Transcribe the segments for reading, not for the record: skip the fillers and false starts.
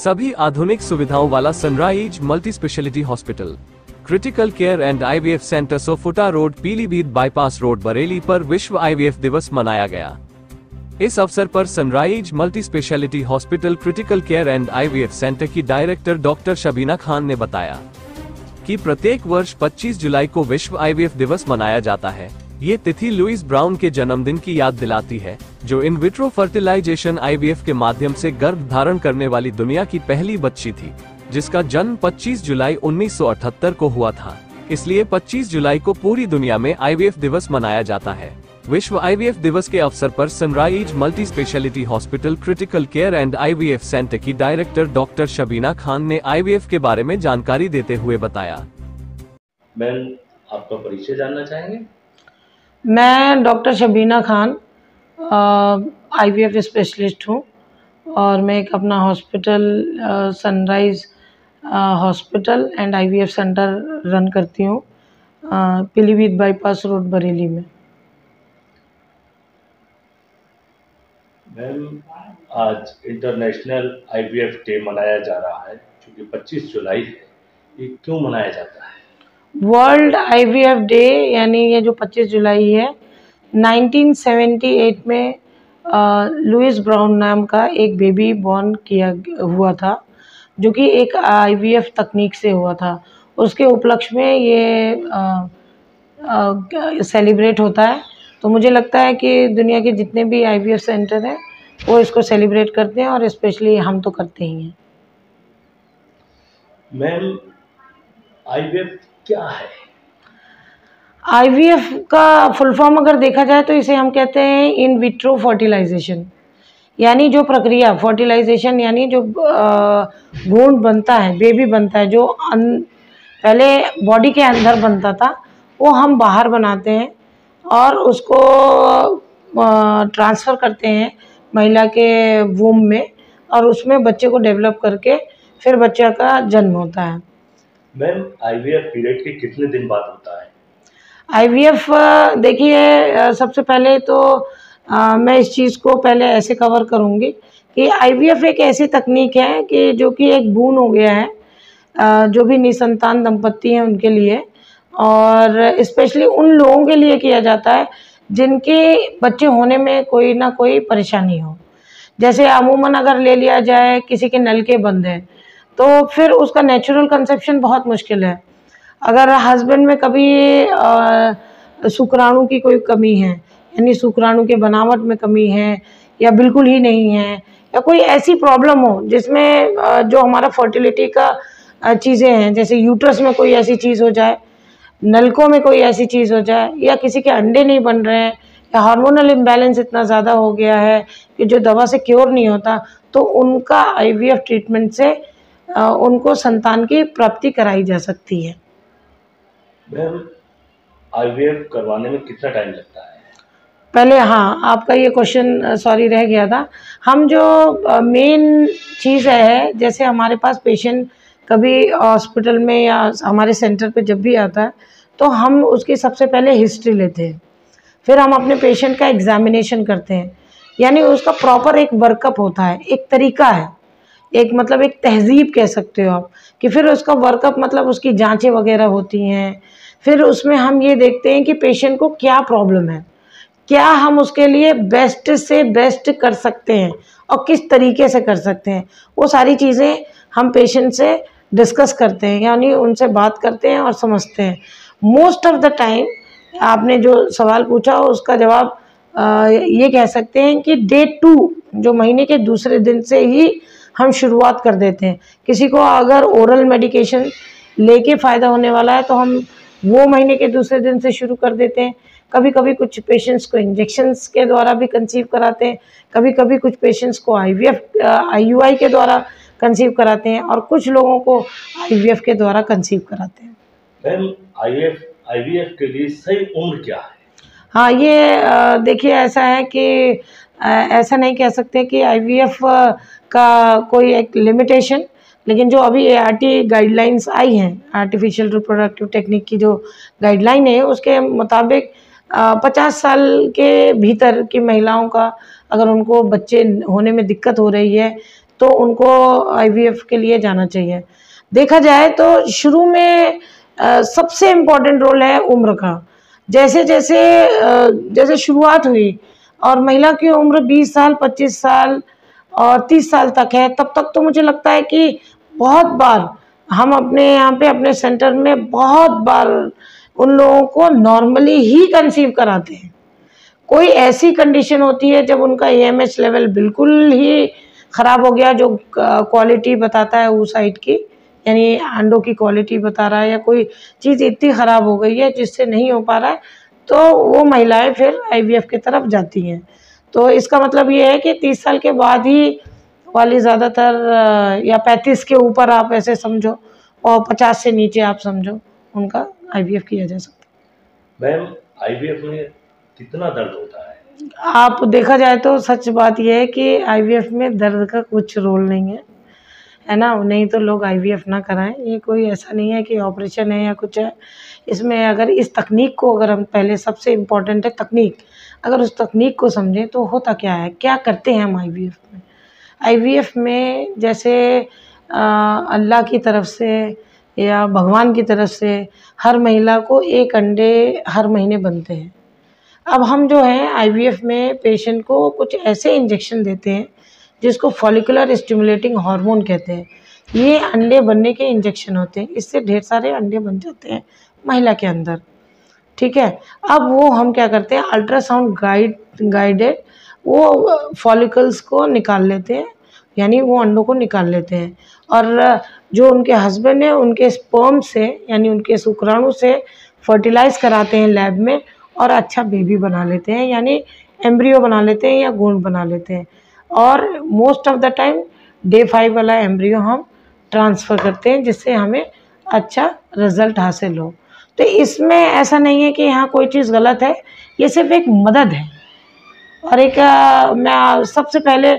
सभी आधुनिक सुविधाओं वाला sunrise multi speciality hospital, critical care and IVF centre सोफुटा road, Pilibhit bypass road, Bareilly पर विश्व आईवीएफ दिवस मनाया गया। इस अवसर पर sunrise multi speciality hospital critical care and IVF centre की डायरेक्टर डॉक्टर शबीना खान ने बताया कि प्रत्येक वर्ष 25 जुलाई को विश्व आईवीएफ दिवस मनाया जाता है। ये तिथि लुइस ब्राउन के जन्मदिन की याद दिलाती है, जो इन विट्रो फर्टिलाइजेशन आईवीएफ के माध्यम से गर्भ धारण करने वाली दुनिया की पहली बच्ची थी, जिसका जन्म 25 जुलाई 1978 को हुआ था। इसलिए 25 जुलाई को पूरी दुनिया में आईवीएफ दिवस मनाया जाता है। विश्व आईवीएफ दिवस के अवसर पर sunrise multi speciality hospital critical care and IVF centre की डायरेक्टर डॉक्टर शबीना खान ने आईवीएफ के बारे में जानकारी देते हुए बताया। मैम, आपका परिचय जानना चाहेंगे? मैं doctor Shabina Khan IVF specialist हूँ और मैं एक अपना hospital sunrise hospital and IVF centre run करती हूँ पीलीभीत बाईपास रोड, बरेली में। मैम, आज इंटरनेशनल आईवीएफ डे मनाया जा रहा है, क्योंकि 25 जुलाई है। ये क्यों मनाया जाता है? वर्ल्ड आईवीएफ डे यानी ये जो 25 जुलाई है, 1978 में लुइस ब्राउन नाम का एक बेबी बॉर्न किया हुआ था, जो कि एक आईवीएफ तकनीक से हुआ था। उसके उपलक्ष्य में ये सेलिब्रेट होता है। तो मुझे लगता है कि दुनिया के जितने भी आईवीएफ सेंटर हैं वो इसको सेलिब्रेट करते हैं और स्पेशली हम तो करते ही हैं। मैम, आईवीएफ क्या है? आईवीएफ का फुल फॉर्म अगर देखा जाए तो इसे हम कहते हैं इन विट्रो फर्टिलाइजेशन, यानी जो प्रक्रिया फर्टिलाइजेशन यानी जो भ्रूण बनता है, बेबी बनता है, जो पहले बॉडी के अंदर बनता था वो हम बाहर बनाते हैं और उसको ट्रांसफ़र करते हैं महिला के वूम में और उसमें बच्चे को डेवलप करके फिर बच्चे का जन्म होता है। मैम, आईवीएफ पीरियड के कितने दिन बाद होता है? आईवीएफ देखिए, सबसे पहले तो मैं इस चीज़ को पहले ऐसे कवर करूँगी कि आईवीएफ एक ऐसी तकनीक है कि जो कि एक बोon हो गया है जो भी निसंतान दंपत्ति हैं उनके लिए, और स्पेशली उन लोगों के लिए किया जाता है जिनके बच्चे होने में कोई ना कोई परेशानी हो। जैसे अमूमन अगर ले लिया जाए किसी के नल के बंद हैं तो फिर उसका नेचुरल कंसेप्शन बहुत मुश्किल है। अगर हस्बैंड में कभी शुक्राणु की कोई कमी है, यानी शुक्राणु के बनावट में कमी है या बिल्कुल ही नहीं है, या कोई ऐसी प्रॉब्लम हो जिसमें जो हमारा फर्टिलिटी का चीज़ें हैं, जैसे यूट्रस में कोई ऐसी चीज़ हो जाए, नलकों में कोई ऐसी चीज़ हो जाए, या किसी के अंडे नहीं बन रहे हैं, या हार्मोनल इम्बैलेंस इतना ज़्यादा हो गया है कि जो दवा से क्योर नहीं होता, तो उनका आईवीएफ ट्रीटमेंट से उनको संतान की प्राप्ति कराई जा सकती है। मैम, आईवीएफ करवाने में कितना टाइम लगता है? पहले हाँ, आपका ये क्वेश्चन सॉरी रह गया था। हम जो मेन चीज़ है, जैसे हमारे पास पेशेंट कभी हॉस्पिटल में या हमारे सेंटर पे जब भी आता है तो हम उसकी सबसे पहले हिस्ट्री लेते हैं, फिर हम अपने पेशेंट का एग्जामिनेशन करते हैं, यानी उसका प्रॉपर एक वर्कअप होता है, एक तरीका है, एक मतलब एक तहजीब कह सकते हो आप, कि फिर उसका वर्कअप मतलब उसकी जांचें वगैरह होती हैं। फिर उसमें हम ये देखते हैं कि पेशेंट को क्या प्रॉब्लम है, क्या हम उसके लिए बेस्ट से बेस्ट कर सकते हैं और किस तरीके से कर सकते हैं। वो सारी चीज़ें हम पेशेंट से डिस्कस करते हैं, यानी उनसे बात करते हैं और समझते हैं। मोस्ट ऑफ द टाइम आपने जो सवाल पूछा उसका जवाब ये कह सकते हैं कि डे 2, जो महीने के दूसरे दिन से ही हम शुरुआत कर देते हैं। किसी को अगर ओरल मेडिकेशन लेके फ़ायदा होने वाला है तो हम वो महीने के दूसरे दिन से शुरू कर देते हैं। कभी कभी कुछ पेशेंट्स को इंजेक्शंस के द्वारा भी कंसीव कराते हैं, कभी कभी कुछ पेशेंट्स को आईयूआई के द्वारा कंसीव कराते हैं और कुछ लोगों को आईवीएफ के द्वारा कंसीव कराते हैं। मैम, आईवीएफ के लिए सही उम्र क्या है? हाँ, ये देखिए ऐसा है कि ऐसा नहीं कह सकते कि आईवीएफ का कोई एक लिमिटेशन, लेकिन जो अभी एआरटी गाइडलाइंस आई हैं, आर्टिफिशियल रिप्रोडक्टिव टेक्निक की जो गाइडलाइन है, उसके मुताबिक 50 साल के भीतर की महिलाओं का अगर उनको बच्चे होने में दिक्कत हो रही है तो उनको आईवीएफ के लिए जाना चाहिए। देखा जाए तो शुरू में सबसे इम्पोर्टेंट रोल है उम्र का। जैसे जैसे जैसे शुरुआत हुई और महिला की उम्र 20 साल, 25 साल और 30 साल तक है, तब तक तो मुझे लगता है कि बहुत बार हम अपने यहाँ पे अपने सेंटर में बहुत बार उन लोगों को नॉर्मली ही कंसीव कराते हैं। कोई ऐसी कंडीशन होती है जब उनका एएमएच लेवल बिल्कुल ही ख़राब हो गया, जो क्वालिटी बताता है उस साइड की, यानी अंडों की क्वालिटी बता रहा है, या कोई चीज़ इतनी ख़राब हो गई है जिससे नहीं हो पा रहा है, तो वो महिलाएं फिर आईवीएफ की तरफ जाती हैं। तो इसका मतलब ये है कि 30 साल के बाद ही वाली ज़्यादातर, या 35 के ऊपर आप ऐसे समझो, और 50 से नीचे आप समझो, उनका आईवीएफ किया जा सकता है। मैम, आईवीएफ में कितना दर्द होता है? आप देखा जाए तो सच बात यह है कि आईवीएफ में दर्द का कुछ रोल नहीं है ना। नहीं तो लोग आईवीएफ ना कराएं। ये कोई ऐसा नहीं है कि ऑपरेशन है या कुछ है। इसमें अगर इस तकनीक को, अगर हम पहले, सबसे इम्पोर्टेंट है तकनीक, अगर उस तकनीक को समझें तो होता क्या है, क्या करते हैं हम आईवीएफ में। आईवीएफ में जैसे अल्लाह की तरफ से या भगवान की तरफ से हर महिला को 1 अंडे हर महीने बनते हैं। अब हम जो है आईवीएफ में पेशेंट को कुछ ऐसे इंजेक्शन देते हैं जिसको फॉलिकुलर स्टिमुलेटिंग हार्मोन कहते हैं। ये अंडे बनने के इंजेक्शन होते हैं, इससे ढेर सारे अंडे बन जाते हैं महिला के अंदर, ठीक है। अब वो हम क्या करते हैं, अल्ट्रासाउंड गाइडेड वो फॉलिकल्स को निकाल लेते हैं, यानी वो अंडों को निकाल लेते हैं, और जो उनके हस्बैंड है उनके स्पर्म से, यानी उनके शुक्राणु से फर्टिलाइज कराते हैं लैब में, और अच्छा बेबी बना लेते हैं, यानी एम्ब्रियो बना लेते हैं या गूंड बना लेते हैं। और most of the time day 5 वाला एम्ब्रियो हम ट्रांसफ़र करते हैं, जिससे हमें अच्छा रिज़ल्ट हासिल हो। तो इसमें ऐसा नहीं है कि यहाँ कोई चीज़ गलत है, ये सिर्फ एक मदद है। और एक मैं सबसे पहले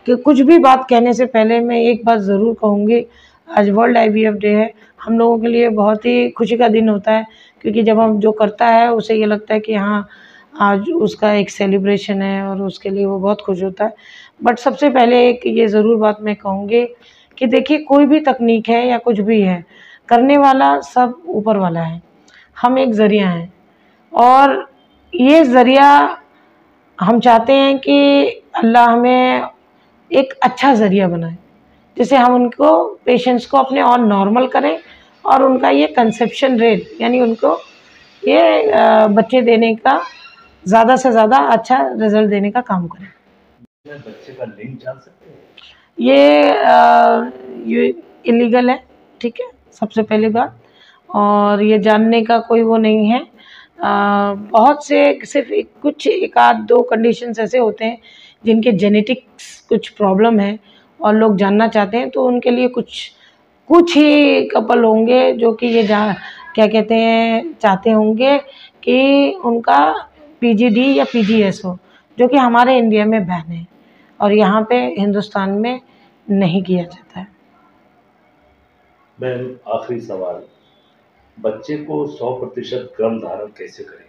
कि कुछ भी बात कहने से पहले मैं एक बात ज़रूर कहूँगी, आज वर्ल्ड आईवीएफ डे है। हम लोगों के लिए बहुत ही खुशी का दिन होता है, क्योंकि जब हम जो करता है उसे ये लगता है कि हाँ आज उसका एक सेलिब्रेशन है, और उसके लिए वो बहुत खुश होता है। बट सबसे पहले एक ये ज़रूर बात मैं कहूँगी कि देखिए, कोई भी तकनीक है या कुछ भी है, करने वाला सब ऊपर वाला है, हम एक ज़रिया हैं। और ये ज़रिया हम चाहते हैं कि अल्लाह हमें एक अच्छा ज़रिया बनाए, जिससे हम उनको, पेशेंट्स को अपने और नॉर्मल करें, और उनका ये कंसेप्शन रेट, यानी उनको ये बच्चे देने का ज़्यादा से ज़्यादा अच्छा रिज़ल्ट देने का काम करें। बच्चे का लिंग जान सकते हैं? ये इलीगल है, ठीक है, सबसे पहली बात। और ये जानने का कोई वो नहीं है। बहुत से सिर्फ कुछ 1-2 कंडीशंस ऐसे होते हैं जिनके जेनेटिक्स कुछ प्रॉब्लम है और लोग जानना चाहते हैं, तो उनके लिए कुछ ही कपल होंगे जो कि ये क्या कहते हैं, चाहते होंगे कि उनका पीजीडी या पीजीएस हो, जो कि हमारे इंडिया में बैन है और यहाँ पे हिंदुस्तान में नहीं किया जाता है। मैम, आखिरी सवाल, बच्चे को 100% गर्भ धारण कैसे करें?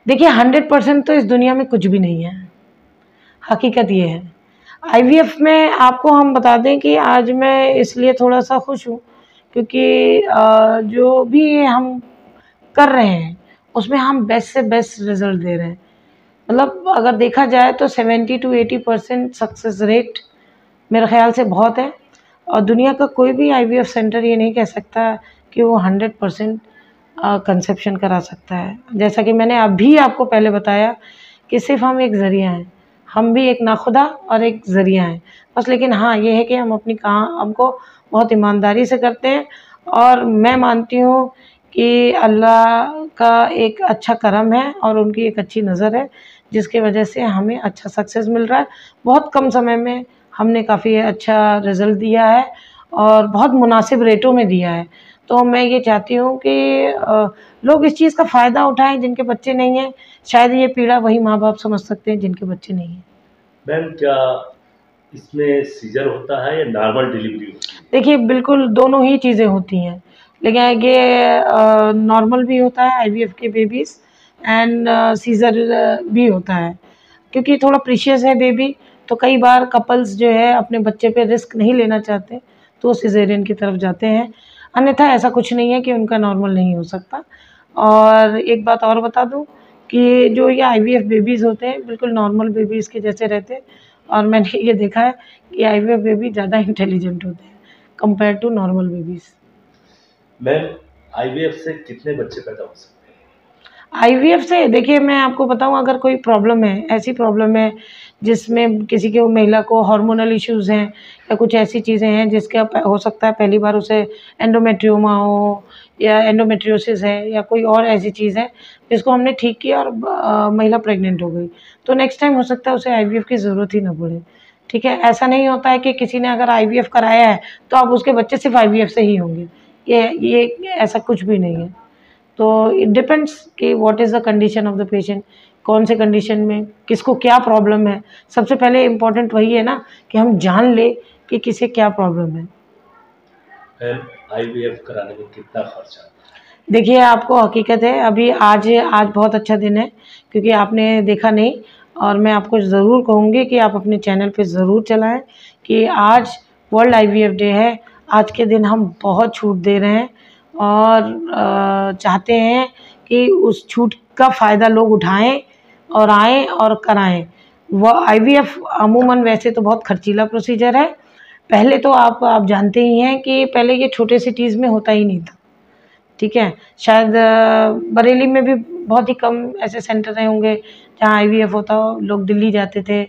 देखिए, 100% तो इस दुनिया में कुछ भी नहीं है। हकीकत ये है, आईवीएफ में आपको हम बता दें कि आज मैं इसलिए थोड़ा सा खुश हूँ क्योंकि जो भी हम कर रहे हैं उसमें हम बेस्ट से बेस्ट रिज़ल्ट दे रहे हैं। मतलब अगर देखा जाए तो 70 to 80% सक्सेस रेट मेरे ख़्याल से बहुत है, और दुनिया का कोई भी आईवीएफ सेंटर ये नहीं कह सकता कि वो 100% कंसेप्शन करा सकता है। जैसा कि मैंने अभी आपको पहले बताया कि सिर्फ हम एक ज़रिया हैं, हम भी एक नाखुदा और एक ज़रिया हैं बस। लेकिन हाँ, ये है कि हम अपनी काम को बहुत ईमानदारी से करते हैं, और मैं मानती हूँ कि अल्लाह का एक अच्छा करम है और उनकी एक अच्छी नज़र है, जिसकी वजह से हमें अच्छा सक्सेस मिल रहा है। बहुत कम समय में हमने काफ़ी अच्छा रिज़ल्ट दिया है और बहुत मुनासिब रेटों में दिया है। तो मैं ये चाहती हूँ कि लोग इस चीज़ का फ़ायदा उठाएं जिनके बच्चे नहीं हैं। शायद ये पीड़ा वही माँ बाप समझ सकते हैं जिनके बच्चे नहीं हैं। मैम, क्या इसमें सीजर होता है या नॉर्मल डिलीवरी होती है? देखिए, बिल्कुल दोनों ही चीज़ें होती हैं, लेकिन ये नॉर्मल भी होता है आईवीएफ के बेबीज़, एंड सीज़र भी होता है, क्योंकि थोड़ा प्रीशियस है बेबी, तो कई बार कपल्स जो है अपने बच्चे पे रिस्क नहीं लेना चाहते तो वो सिजेरियन की तरफ जाते हैं, अन्यथा ऐसा कुछ नहीं है कि उनका नॉर्मल नहीं हो सकता। और एक बात और बता दूं कि जो ये आईवीएफ बेबीज़ होते हैं बिल्कुल नॉर्मल बेबीज़ के जैसे रहते हैं, और मैंने ये देखा है कि आईवीएफ बेबी ज़्यादा इंटेलिजेंट होते हैं compare to normal babies. Ma'am, IVF से कितने बच्चे पैदा हो सकते हैं? आईवीएफ से देखिए मैं आपको बताऊं, अगर कोई प्रॉब्लम है, ऐसी प्रॉब्लम है जिसमें किसी के महिला को हार्मोनल इश्यूज हैं या कुछ ऐसी चीज़ें हैं जिसके हो सकता है पहली बार उसे एंडोमेट्रियोमा हो या एंडोमेट्रियोसिस है या कोई और ऐसी चीज़ है जिसको हमने ठीक किया और महिला प्रेग्नेंट हो गई, तो नेक्स्ट टाइम हो सकता है उसे आईवीएफ की ज़रूरत ही ना पड़े। ठीक है, ऐसा नहीं होता है कि किसी ने अगर आईवीएफ कराया है तो अब उसके बच्चे सिर्फ आईवीएफ से ही होंगे, ये ऐसा कुछ भी नहीं है। तो इट डिपेंड्स कि what is the condition of the patient, कौन से कंडीशन में किसको क्या प्रॉब्लम है। सबसे पहले इम्पोर्टेंट वही है ना कि हम जान ले कि किसे क्या प्रॉब्लम है। आईवीएफ कराने में कितना खर्च आता है? देखिए आपको हकीकत है, अभी आज बहुत अच्छा दिन है क्योंकि आपने देखा नहीं, और मैं आपको ज़रूर कहूँगी कि आप अपने चैनल पे ज़रूर चलाएं कि आज वर्ल्ड आईवीएफ डे है। आज के दिन हम बहुत छूट दे रहे हैं और चाहते हैं कि उस छूट का फ़ायदा लोग उठाएं और आएँ और कराएं। वह आईवीएफ अमूमन वैसे तो बहुत खर्चीला प्रोसीजर है। पहले तो आप जानते ही हैं कि पहले ये छोटे सिटीज़ में होता ही नहीं था। ठीक है, शायद बरेली में भी बहुत ही कम ऐसे सेंटर रहे होंगे जहाँ आईवीएफ होता हो, लोग दिल्ली जाते थे,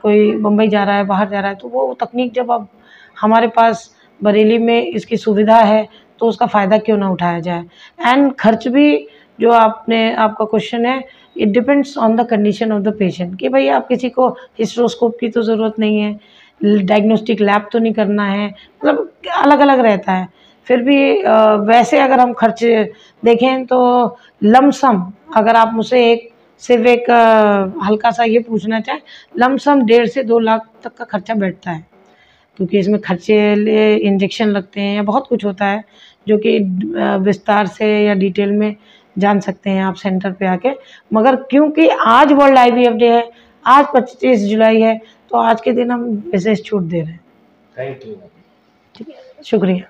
कोई मुंबई जा रहा है, बाहर जा रहा है, तो वो तकनीक जब अब हमारे पास बरेली में इसकी सुविधा है तो उसका फ़ायदा क्यों ना उठाया जाए। एंड खर्च भी जो आपका क्वेश्चन है, it depends on the condition of the patient कि भाई आप किसी को हिस्ट्रोस्कोप की तो ज़रूरत नहीं है, डायग्नोस्टिक लैब तो नहीं करना है, मतलब अलग अलग रहता है। फिर भी वैसे अगर हम खर्च देखें तो लमसम, अगर आप मुझसे सिर्फ एक हल्का सा ये पूछना चाहें, लमसम 1.5 से 2 लाख तक का खर्चा बैठता है, क्योंकि इसमें खर्चे लिए इंजेक्शन लगते हैं या बहुत कुछ होता है जो कि विस्तार से या डिटेल में जान सकते हैं आप सेंटर पे आके। मगर क्योंकि आज वर्ल्ड आईवीएफ डे है, आज 25 जुलाई है, तो आज के दिन हम विशेष छूट दे रहे हैं। Thank you. ठीक है, शुक्रिया।